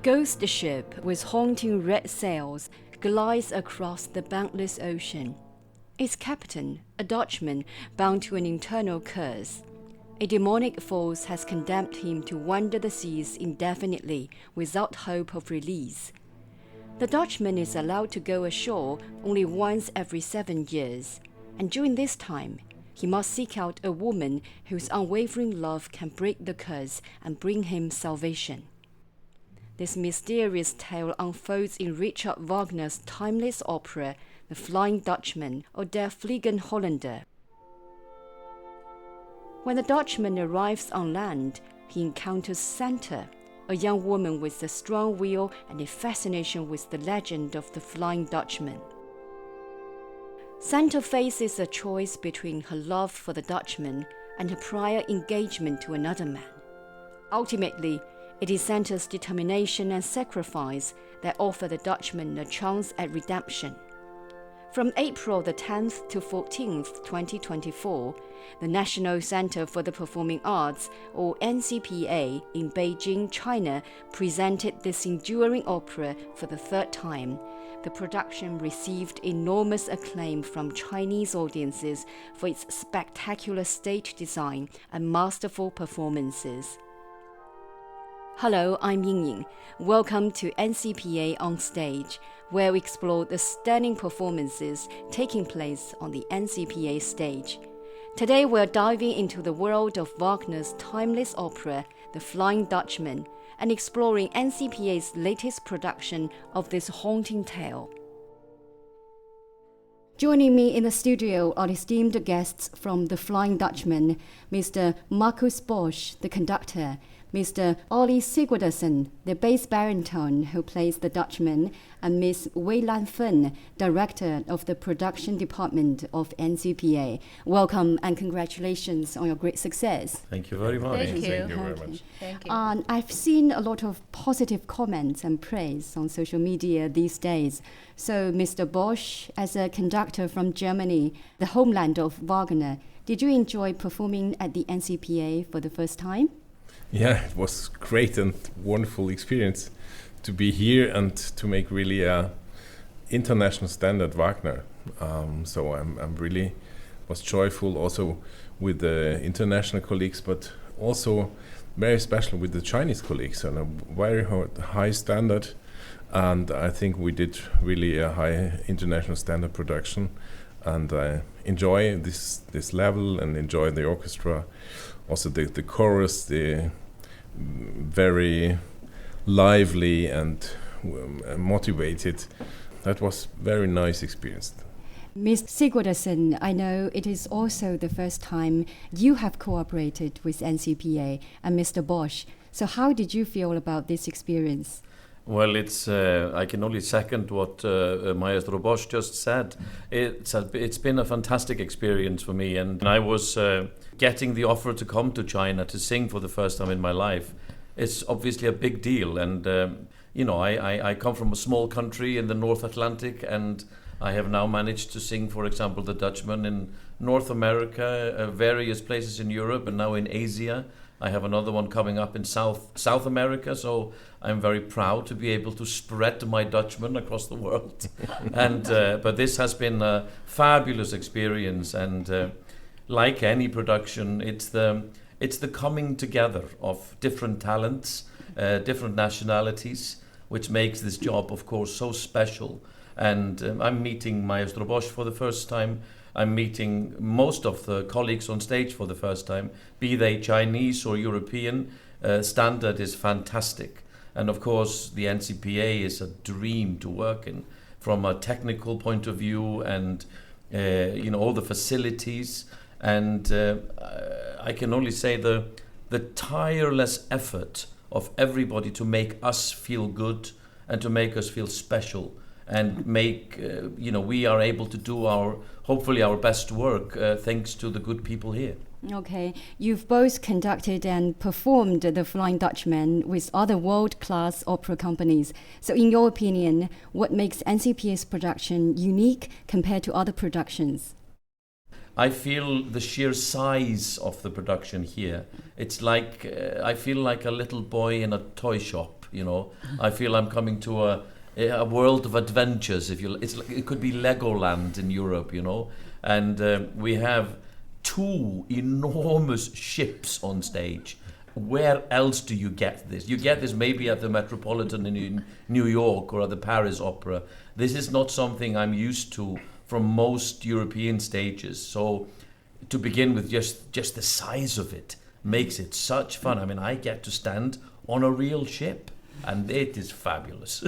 ghost ship with haunting red sails glides across the boundless ocean. Its captain, a Dutchman bound to an internal curse. A demonic force has condemned him to wander the seas indefinitely without hope of release. The Dutchman is allowed to go ashore only once every 7 years, and during this time, he must seek out a woman whose unwavering love can break the curse and bring him salvation. This mysterious tale unfolds in Richard Wagner's timeless opera, The Flying Dutchman or Der Fliegende Hollander. When the Dutchman arrives on land, he encounters Santa, a young woman with a strong will and a fascination with the legend of the Flying Dutchman. Santa faces a choice between her love for the Dutchman and her prior engagement to another man. Ultimately, it is Santa's determination and sacrifice that offer the Dutchman a chance at redemption. From April the 10th to 14th, 2024, the National Center for the Performing Arts, or NCPA, in Beijing, China, presented this enduring opera for the third time. The production received enormous acclaim from Chinese audiences for its spectacular stage design and masterful performances. Hello, I'm Yingying. Welcome to NCPA On Stage, where we explore the stunning performances taking place on the NCPA stage. Today we're diving into the world of Wagner's timeless opera, The Flying Dutchman, and exploring NCPA's latest production of this haunting tale. Joining me in the studio are esteemed guests from The Flying Dutchman, Mr. Marcus Bosch, the conductor, Mr. Ólafur Sigurdarson, the bass-baritone who plays the Dutchman, and Ms. WEI Lanfen, director of the production department of NCPA. Welcome and congratulations on your great success. Thank you very much. Thank you. Thank you very much. Thank you. I've seen a lot of positive comments and praise on social media these days. So, Mr. Bosch, as a conductor from Germany, the homeland of Wagner, did you enjoy performing at the NCPA for the first time? Yeah, it was great and wonderful experience to be here and to make really a international standard Wagner. So I'm really was joyful also with the international colleagues, but also very special with the Chinese colleagues on a very high standard. And I think we did really a high international standard production. And I enjoy this level and enjoy the orchestra. Also the chorus, the very lively and motivated. That was very nice experience. Ms. Sigurdarson, I know it is also the first time you have cooperated with NCPA and Mr. Bosch. So how did you feel about this experience? Well, I can only second what Maestro Bosch just said. It's been a fantastic experience for me, and I was getting the offer to come to China to sing for the first time in my life. It's obviously a big deal, and I come from a small country in the North Atlantic, and I have now managed to sing, for example, the Dutchman in North America, various places in Europe, and now in Asia. I have another one coming up in South America, so I'm very proud to be able to spread my Dutchman across the world. And but this has been a fabulous experience, and like any production, it's the coming together of different talents, different nationalities, which makes this job, of course, so special. And I'm meeting Maestro Bosch for the first time. I'm meeting most of the colleagues on stage for the first time, be they Chinese or European. Standard is fantastic. And of course, the NCPA is a dream to work in from a technical point of view, and all the facilities. And I can only say the tireless effort of everybody to make us feel good and to make us feel special, and make we are able to do hopefully our best work thanks to the good people here. Okay, you've both conducted and performed The Flying Dutchman with other world-class opera companies. So in your opinion, what makes NCPA's production unique compared to other productions? I feel the sheer size of the production here. It's like I feel like a little boy in a toy shop. You know, I feel I'm coming to a world of adventures. If you, it's like, it could be Legoland in Europe, you know, and we have 2 enormous ships on stage. Where else do you get this? You get this maybe at the Metropolitan in New York or at the Paris Opera. This is not something I'm used to from most European stages. So to begin with, just the size of it makes it such fun. I mean, I get to stand on a real ship, and it is fabulous.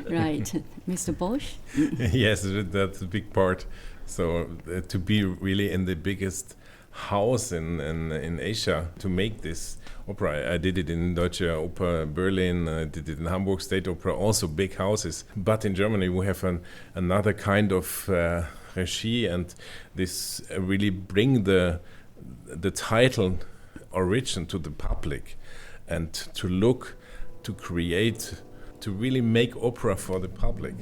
Right. Mr. Bosch? Yes, that's a big part. So to be really in the biggest house in Asia to make this opera. I did it in Deutsche Oper Berlin, I did it in Hamburg State Opera, also big houses. But in Germany we have another kind of regie, and this really bring the title origin to the public, and to look, to create, to really make opera for the public.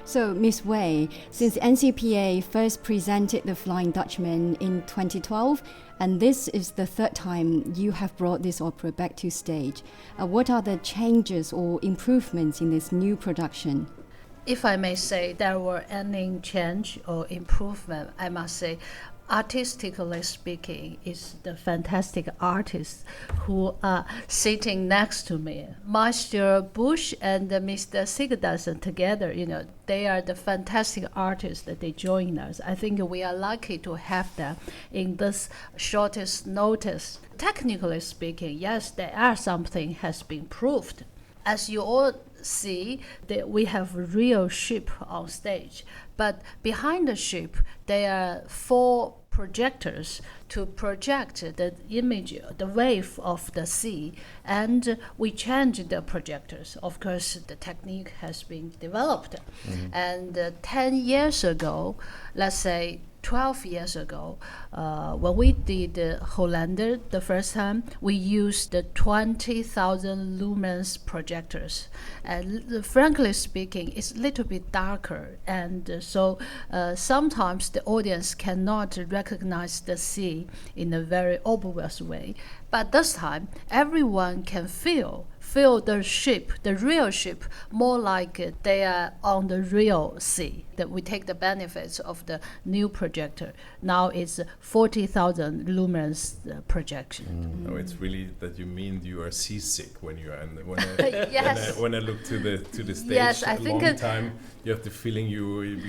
So, Ms. Wei, since NCPA first presented the Flying Dutchman in 2012, and this is the 3rd time you have brought this opera back to stage, what are the changes or improvements in this new production? If I may say there were any change or improvement, I must say, artistically speaking, is the fantastic artists who are sitting next to me. Master Bosch and Mr. Sigurdarson together, you know, they are the fantastic artists that they join us. I think we are lucky to have them in this shortest notice. Technically speaking, yes, there are something has been proved. As you all see, that we have a real ship on stage, but behind the ship there are 4 projectors to project the image, the wave of the sea, and we changed the projectors. Of course, the technique has been developed. And 10 years ago, let's say 12 years ago, when we did Hollander the first time, we used the 20,000 lumens projectors. And frankly speaking, it's a little bit darker. And so sometimes the audience cannot recognize the sea in a very obvious way. But this time, everyone can feel the ship, the real ship, more like they are on the real sea. That we take the benefits of the new projector. Now it's 40,000 lumens projection. No, it's really that you mean you are seasick when you are, and Yes. when I look to the stage. Yes, I a think long time you have the feeling you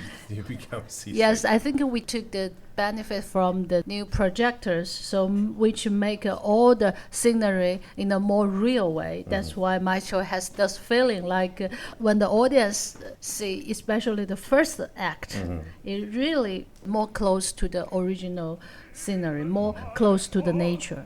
become seasick. Yes, I think we took the benefit from the new projectors, so which make all the scenery in a more real way. That's why my show has this feeling like when the audience see, especially the first act, it really more close to the original scenery, more close to the nature.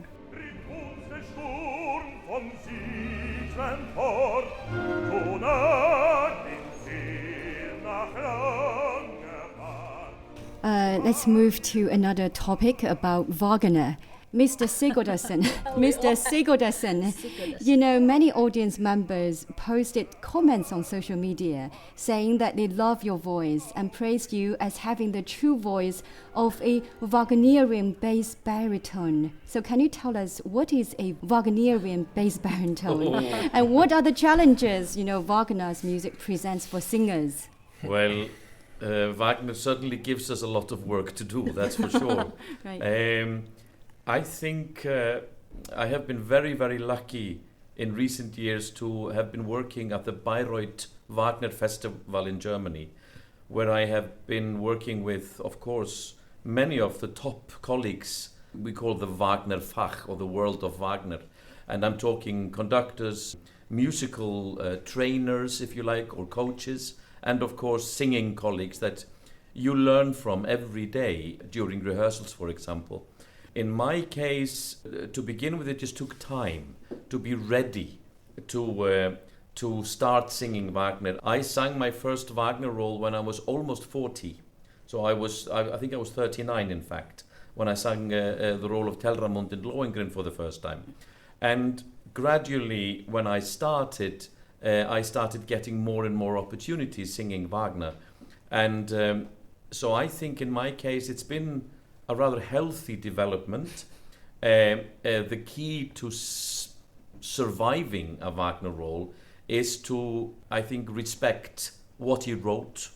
Let's move to another topic about Wagner. Mr. Sigurdarson, Mr. Sigurdarson, you know, many audience members posted comments on social media saying that they love your voice and praised you as having the true voice of a Wagnerian bass-baritone. So can you tell us what is a Wagnerian bass-baritone and what are the challenges, you know, Wagner's music presents for singers? Well, Wagner certainly gives us a lot of work to do, that's for sure. Right. I think I have been very, very lucky in recent years to have been working at the Bayreuth Wagner Festival in Germany, where I have been working with, of course, many of the top colleagues we call the Wagner Fach, or the world of Wagner. And I'm talking conductors, musical trainers, if you like, or coaches, and of course singing colleagues that you learn from every day during rehearsals, for example. In my case, to begin with, it just took time to be ready to start singing Wagner. I sang my first Wagner role when I was almost 40. So I think I was 39, in fact, when I sang the role of Telramund in Lohengrin for the first time. And gradually, when I started, I started getting more and more opportunities singing Wagner. And so I think in my case it's been a rather healthy development. The key to surviving a Wagner role is to, I think, respect what he wrote.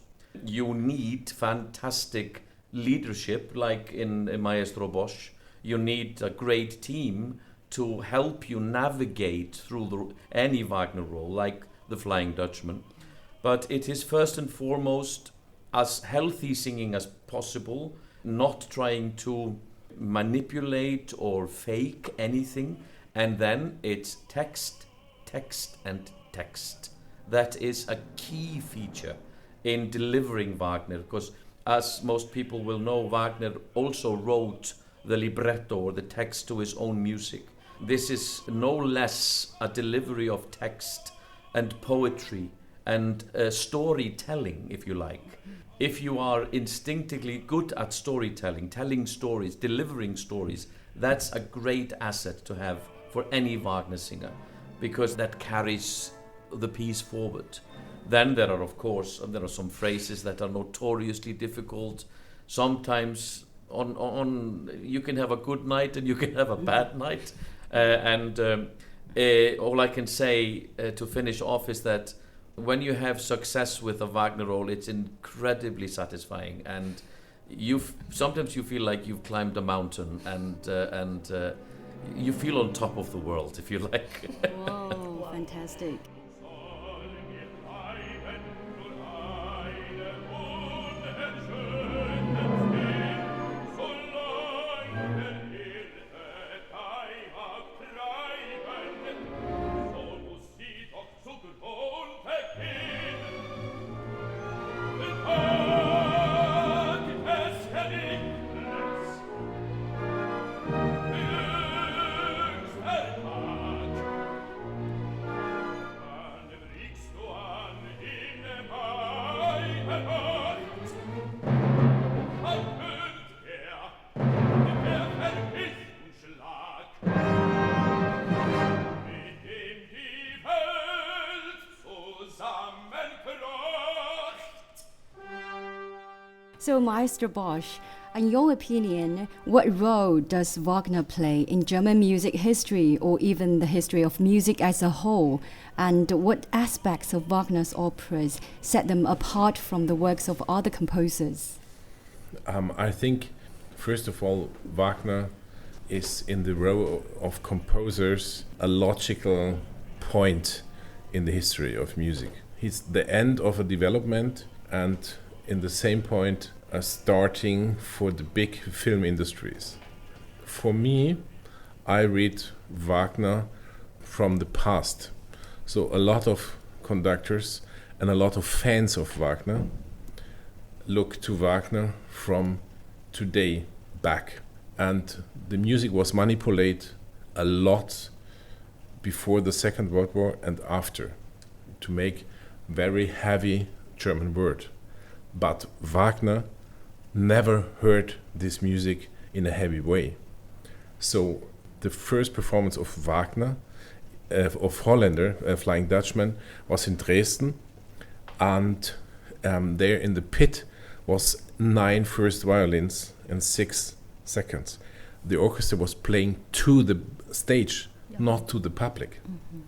You need fantastic leadership, like in Maestro Bosch. You need a great team to help you navigate through any Wagner role, like the Flying Dutchman. But it is first and foremost as healthy singing as possible, not trying to manipulate or fake anything. And then it's text, text, and text. That is a key feature in delivering Wagner, because as most people will know, Wagner also wrote the libretto or the text to his own music. This is no less a delivery of text and poetry and storytelling, if you like. If you are instinctively good at storytelling, telling stories, delivering stories, that's a great asset to have for any Wagner singer, because that carries the piece forward. Then there are some phrases that are notoriously difficult. Sometimes you can have a good night and you can have a bad night. All I can say to finish off is that when you have success with a Wagner role, it's incredibly satisfying, and sometimes you feel like you've climbed a mountain, and you feel on top of the world, if you like. Whoa, fantastic. So, Maestro Bosch, in your opinion, what role does Wagner play in German music history, or even the history of music as a whole? And what aspects of Wagner's operas set them apart from the works of other composers? I think, first of all, Wagner is in the row of composers a logical point in the history of music. He's the end of a development, and in the same point starting for the big film industries. For me, I read Wagner from the past. So a lot of conductors and a lot of fans of Wagner look to Wagner from today back. And the music was manipulated a lot before the Second World War and after to make very heavy German word. But Wagner never heard this music in a heavy way. So the first performance of Wagner, of Holländer, Flying Dutchman, was in Dresden, and there in the pit was 9 first violins and 6 seconds. The orchestra was playing to the stage, not to the public. Mm-hmm.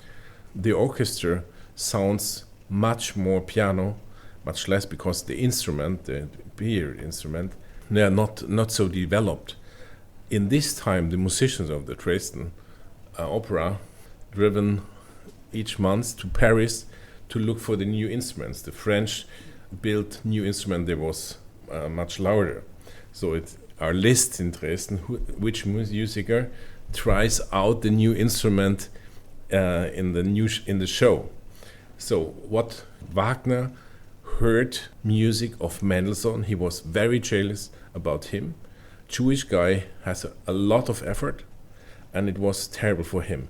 The orchestra sounds much more piano, much less, because the instrument, the period instrument, they are not so developed. In this time, the musicians of the Dresden opera driven each month to Paris to look for the new instruments. The French built new instrument that was much louder. So it's our list in Dresden, which musiker tries out the new instrument in the show. So what Wagner heard music of Mendelssohn. He was very jealous about him. Jewish guy has a lot of effort, and it was terrible for him.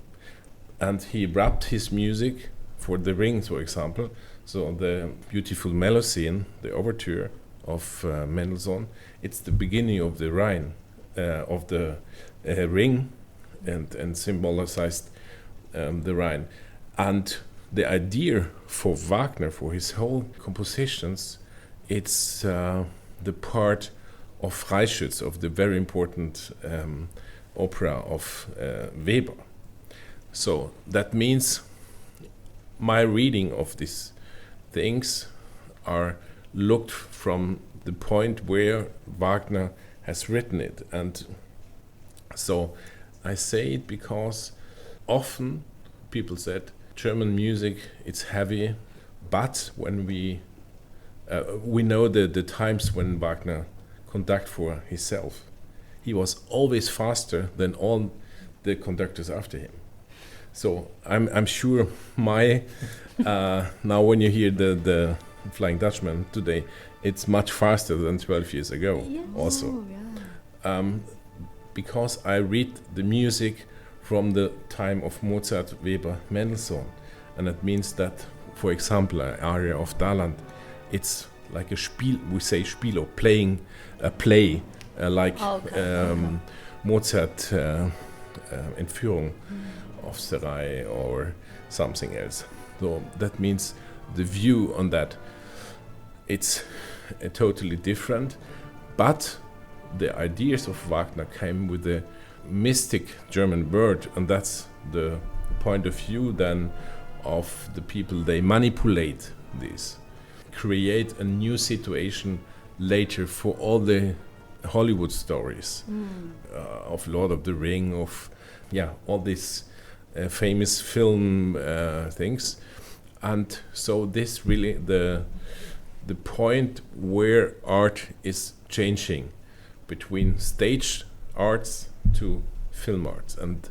And he wrapped his music for the Ring, for example. So the beautiful Melusine, the overture of Mendelssohn, it's the beginning of the Rhine, of the Ring, and symbolized the Rhine. And the idea for Wagner, for his whole compositions, it's the part of Freischütz, of the very important opera of Weber. So that means my reading of these things are looked from the point where Wagner has written it. And so I say it because often people said German music, it's heavy, but when we know the times when Wagner conducted for himself, he was always faster than all the conductors after him. So I'm sure my now when you hear the Flying Dutchman today, it's much faster than 12 years ago. Yes. Also, Oh, yeah. because I read the music from the time of Mozart, Weber, Mendelssohn, and that means that, for example, an aria of Daland, it's like a Spiel. We say Spiel, or playing a play, like Mozart Entführung of Sarai or something else. So that means the view on that, it's totally different, but the ideas of Wagner came with the mystic German word, and that's the point of view then of the people. They manipulate this, create a new situation later for all the Hollywood stories of Lord of the Ring, of all these famous film things. And so this really the point where art is changing between stage arts to film arts, and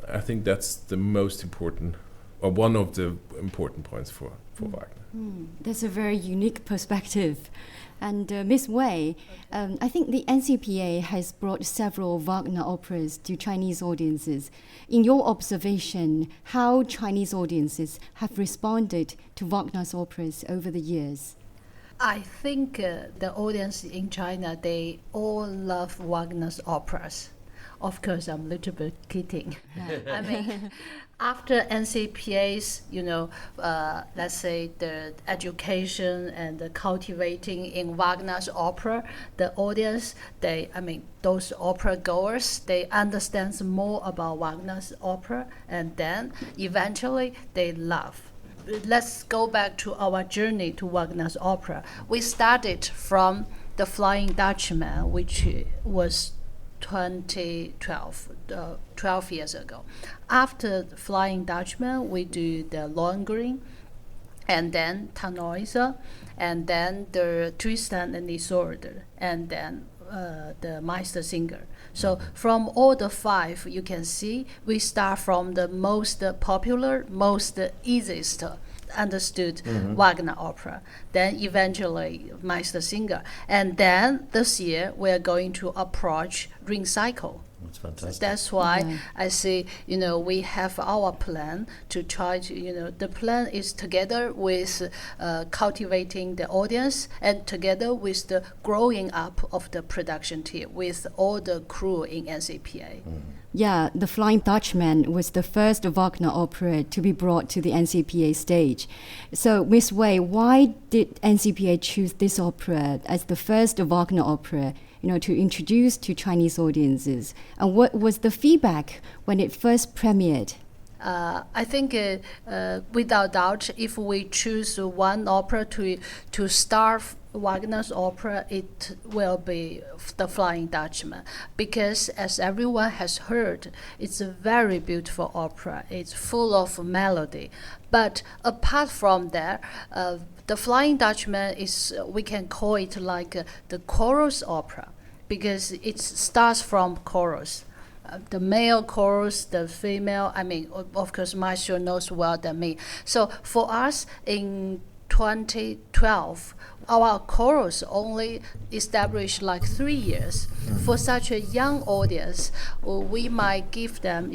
I think that's the most important, or one of the important points for Wagner. That's a very unique perspective. And Ms. Wei, I think the NCPA has brought several Wagner operas to Chinese audiences. In your observation, how Chinese audiences have responded to Wagner's operas over the years? I think the audience in China, they all love Wagner's operas. Of course, I'm a little bit kidding. I mean, after NCPA's, let's say the education and the cultivating in Wagner's opera, the audience, those opera goers, they understand more about Wagner's opera, and then eventually they love. Let's go back to our journey to Wagner's opera. We started from the Flying Dutchman, which was 2012, 12 years ago. After Flying Dutchman, we do the Lohengrin, and then Tannhäuser, and then the Tristan and Isolde, and then the Meistersinger. So from all the five, you can see we start from the most popular, most easiest understood Wagner opera, then eventually Meistersinger, and then this year we are going to approach Ring Cycle. That's fantastic. That's why I say, we have our plan to try to, the plan is together with cultivating the audience and together with the growing up of the production team with all the crew in NCPA. Yeah, The Flying Dutchman was the first Wagner opera to be brought to the NCPA stage. So, Ms. Wei, why did NCPA choose this opera as the first Wagner opera, to introduce to Chinese audiences? And what was the feedback when it first premiered? I think, without doubt, if we choose one opera to start Wagner's opera, it will be The Flying Dutchman, because as everyone has heard, it's a very beautiful opera. It's full of melody. But apart from that, The Flying Dutchman is, we can call it like the chorus opera, because it starts from chorus. The male chorus, the female, of course, Maestro knows well than me. So for us in 2012, our chorus only established like 3 years. For such a young audience, we might give them,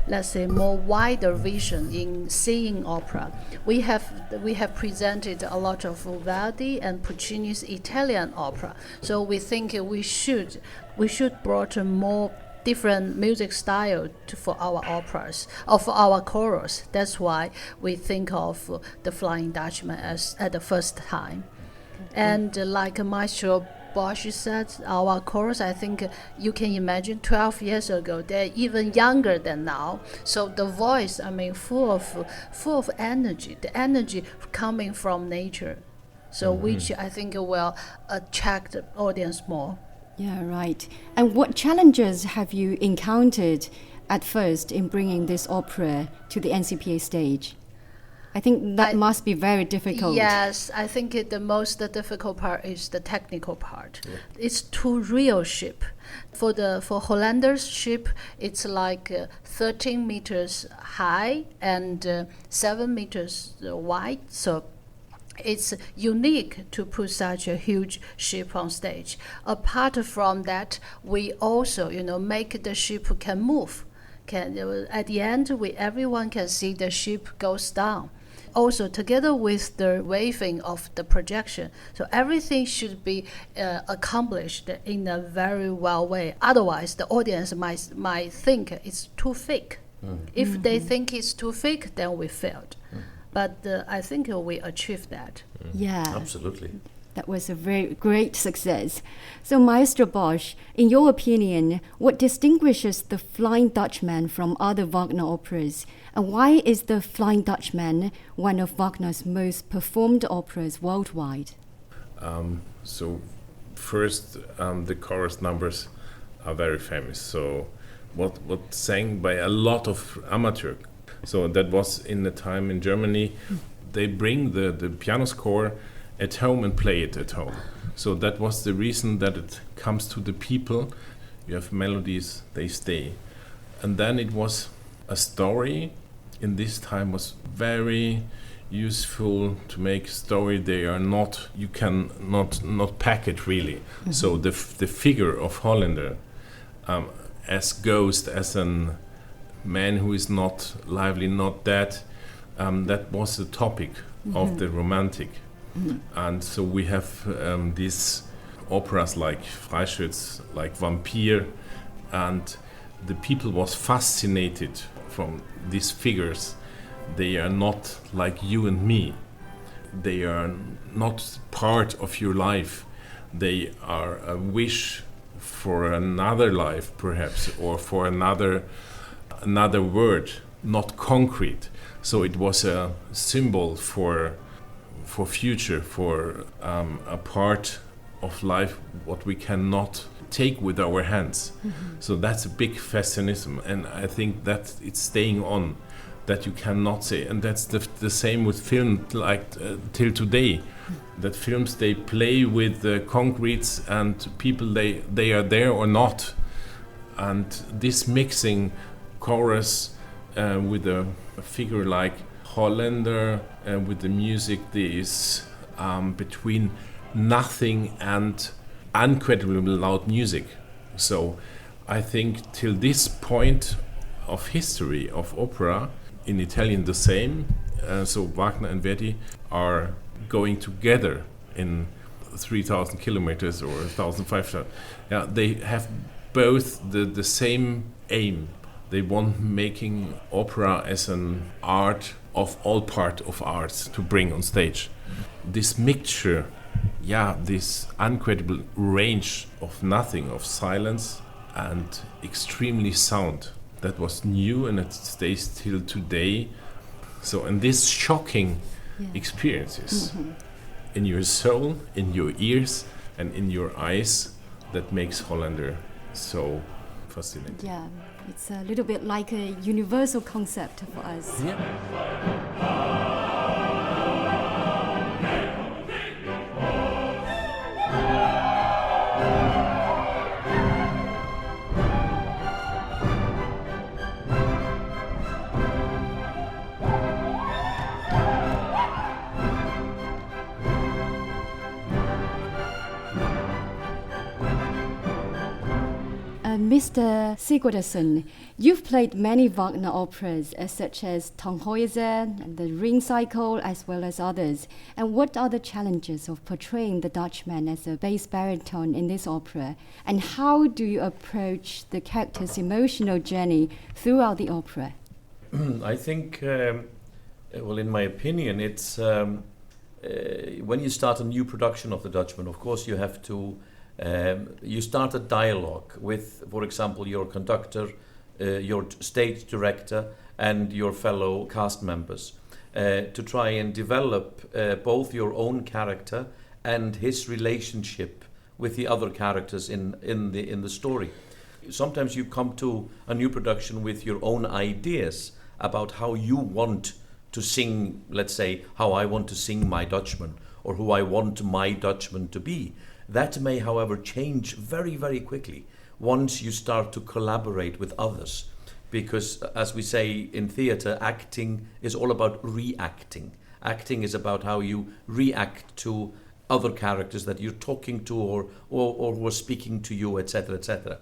let's say more wider vision in seeing opera. We have presented a lot of Verdi and Puccini's Italian opera. So we think we should brought more different music style for our operas or for our chorus. That's why we think of the Flying Dutchman as at the first time. And like Maestro Bosch said, our chorus, I think you can imagine 12 years ago, they're even younger than now. So the voice, full of energy, the energy coming from nature. So which I think will attract the audience more. Yeah, right. And what challenges have you encountered at first in bringing this opera to the NCPA stage? I think that must be very difficult. Yes, I think the most difficult part is the technical part. Yeah. It's two real ship. For Hollander's ship, it's like 13 meters high and 7 meters wide. So it's unique to put such a huge ship on stage. Apart from that, we also, make the ship can move. At the end, everyone can see the ship goes down. Also, together with the waving of the projection, so everything should be accomplished in a very well way. Otherwise, the audience might think it's too fake. If they think it's too fake, then we failed. But I think we achieved that. Yeah, absolutely. That was a very great success. So, Maestro Bosch, in your opinion, what distinguishes the Flying Dutchman from other Wagner operas? And why is the Flying Dutchman one of Wagner's most performed operas worldwide? So, first, the chorus numbers are very famous. So, what sang by a lot of amateur. So that was in the time in Germany. They bring the piano score at home and play it at home. So that was the reason that it comes to the people. You have melodies, they stay. And then it was a story. In this time was very useful to make story. They are not, you can not pack it really. So the figure of Hollander as ghost, as an man who is not lively, not dead, that was the topic of the romantic. And so we have these operas like Freischütz, like Vampire, and the people was fascinated from these figures. They are not like you and me. They are not part of your life. They are a wish for another life, perhaps, or for another word, not concrete. So it was a symbol for future, for a part of life what we cannot take with our hands. So that's a big fascination, and I think that it's staying on, that you cannot say. And that's the same with film, like till today, that films, they play with the concretes and people, they are there or not. And this mixing chorus with a figure like Hollander, with the music, this between nothing and incredibly loud music. So I think till this point of history of opera, in Italian the same, so Wagner and Verdi are going together in 3,000 kilometers or 1,500. Yeah, they have both the same aim. They want making opera as an art of all part of arts to bring on stage. This mixture, this incredible range of nothing, of silence and extremely sound, that was new and it stays till today. So, and this shocking experiences in your soul, in your ears and in your eyes, that makes Hollander so fascinating. Yeah, it's a little bit like a universal concept for us. Mr. Sigurdarson, you've played many Wagner operas, such as Tannhäuser and the Ring Cycle, as well as others. And what are the challenges of portraying the Dutchman as a bass baritone in this opera? And how do you approach the character's emotional journey throughout the opera? I think, well, in my opinion, it's when you start a new production of the Dutchman, of course, you have to you start a dialogue with, for example, your conductor, your stage director, and your fellow cast members to try and develop both your own character and his relationship with the other characters in the story. Sometimes you come to a new production with your own ideas about how you want to sing, let's say, how I want to sing my Dutchman, or who I want my Dutchman to be. That may, however, change very, very quickly once you start to collaborate with others. Because, as we say in theatre, acting is all about reacting. Acting is about how you react to other characters that you're talking to or who are speaking to you, etc., etc.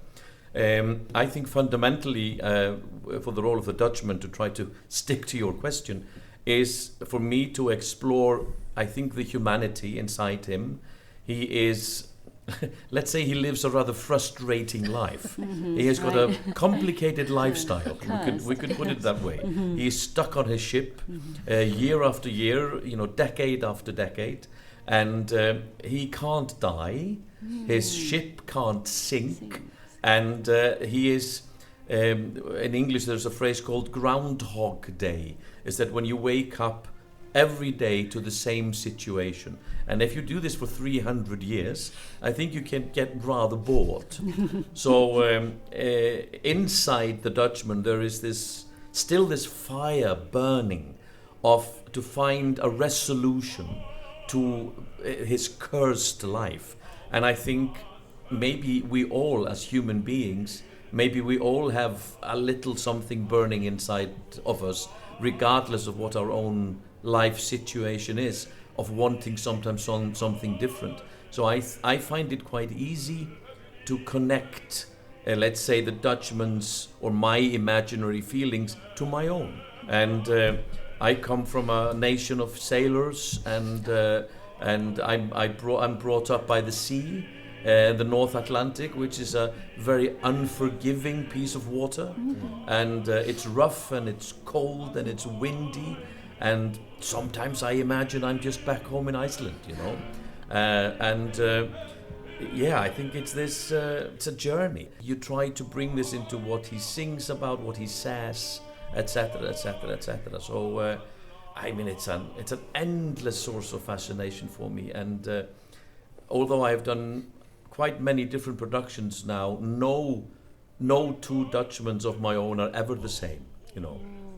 I think fundamentally, for the role of the Dutchman, to try to stick to your question, is for me to explore, I think, the humanity inside him. He is, let's say, he lives a rather frustrating life. He has got a complicated lifestyle. We could put it that way. He is stuck on his ship year after year, decade after decade, and he can't die. His ship can't sink, and he is. In English, there's a phrase called Groundhog Day. Is that when you wake up every day to the same situation. And if you do this for 300 years, I think you can get rather bored. So inside the Dutchman, there is still this fire burning to find a resolution to his cursed life. And I think maybe we all, as human beings, maybe we all have a little something burning inside of us, regardless of what our own life situation is, of wanting sometimes something different. So I find it quite easy to connect, let's say, the Dutchman's or my imaginary feelings to my own. And I come from a nation of sailors, and I'm brought up by the sea, the North Atlantic, which is a very unforgiving piece of water, and it's rough and it's cold and it's windy. And sometimes I imagine I'm just back home in Iceland, I think it's it's a journey. You try to bring this into what he sings about, what he says, etc., etc., etc. So, it's an endless source of fascination for me. And although I've done quite many different productions now, no two Dutchmans of my own are ever the same,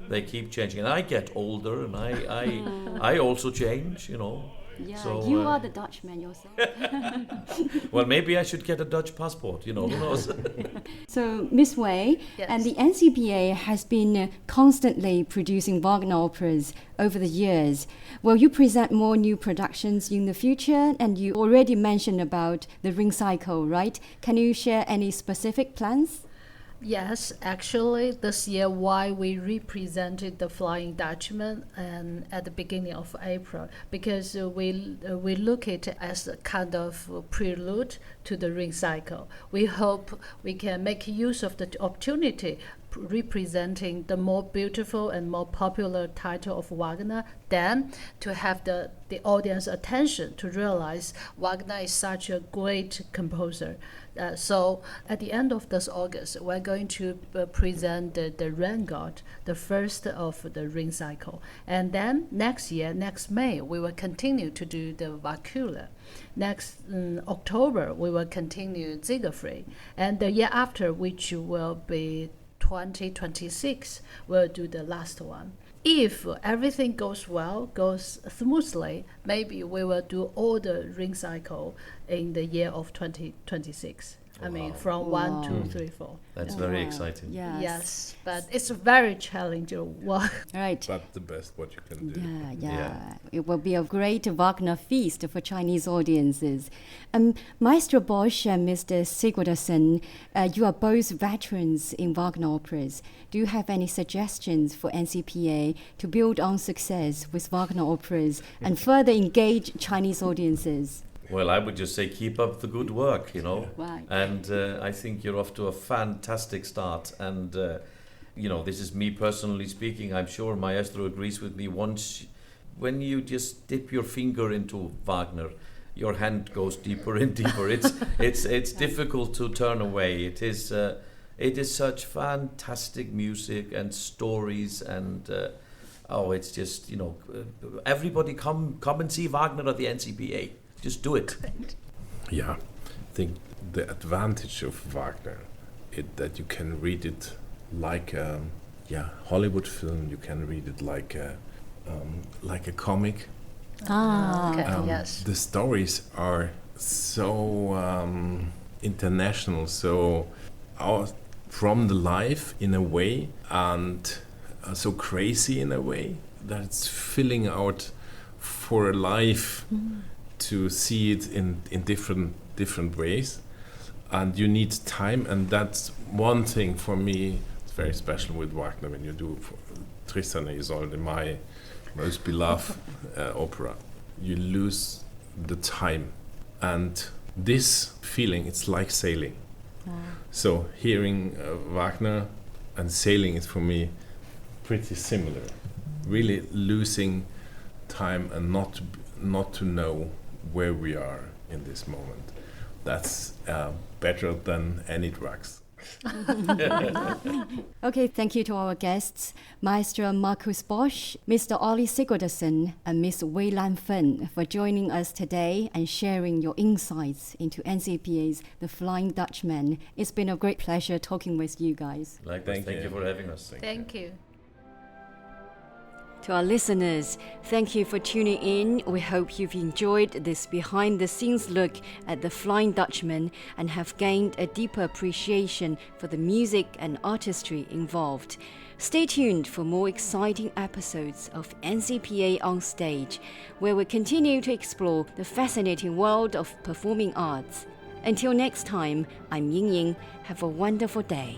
They keep changing, and I get older, and I also change, Yeah, so, you are the Dutchman yourself. Well, maybe I should get a Dutch passport, who knows? So, Miss Wei, Yes. and the NCPA has been constantly producing Wagner operas over the years. Will you present more new productions in the future? And you already mentioned about the Ring Cycle, right? Can you share any specific plans? Yes, actually, this year why we represented the Flying Dutchman and at the beginning of April, because we look at it as a kind of prelude to the Ring Cycle. We hope we can make use of the opportunity representing the more beautiful and more popular title of Wagner, then to have the audience attention to realize Wagner is such a great composer. So at the end of this August, we're going to present the Rain God, the first of the Ring Cycle. And then next year, next May, we will continue to do the Valkyrie. Next October, we will continue Siegfried. And the year after, which will be 2026, we'll do the last one. If everything goes well, goes smoothly, maybe we will do all the Ring Cycle in the year of 2026. I mean, from 1, 2, 3, 4. That's very exciting. Yes, but it's a very challenging work. Right. But the best what you can do. Yeah. It will be a great Wagner feast for Chinese audiences. Maestro Bosch and Mr. Sigurdarson, you are both veterans in Wagner operas. Do you have any suggestions for NCPA to build on success with Wagner operas and further engage Chinese audiences? Well, I would just say keep up the good work, you know. Right. And I think you're off to a fantastic start. And, you know, this is me personally speaking. I'm sure Maestro agrees with me. When you just dip your finger into Wagner, your hand goes deeper and deeper. It's difficult to turn away. It is such fantastic music and stories and it's just, you know, everybody come and see Wagner at the NCPA. Just do it. Yeah, I think the advantage of Wagner is that you can read it like a Hollywood film. You can read it like a comic. Okay, yes. The stories are so international, so from the life in a way, and so crazy in a way that it's filling out for a life. To see it in different ways, and you need time, and that's one thing for me. It's very special with Wagner when you do Tristan and Isolde, my most beloved opera. You lose the time, and this feeling, it's like sailing. So hearing Wagner and sailing is for me pretty similar. Really losing time and not to know where we are in this moment. That's better than any drugs. Okay, thank you to our guests, Maestro Marcus Bosch, Mr. Ólafur Sigurdarson, and Miss WEI Lanfen for joining us today and sharing your insights into NCPA's The Flying Dutchman. It's been a great pleasure talking with you guys. Thank you for having us. Thank you. To our listeners, thank you for tuning in. We hope you've enjoyed this behind-the-scenes look at The Flying Dutchman and have gained a deeper appreciation for the music and artistry involved. Stay tuned for more exciting episodes of NCPA on Stage, where we continue to explore the fascinating world of performing arts. Until next time, I'm Ying Ying. Have a wonderful day.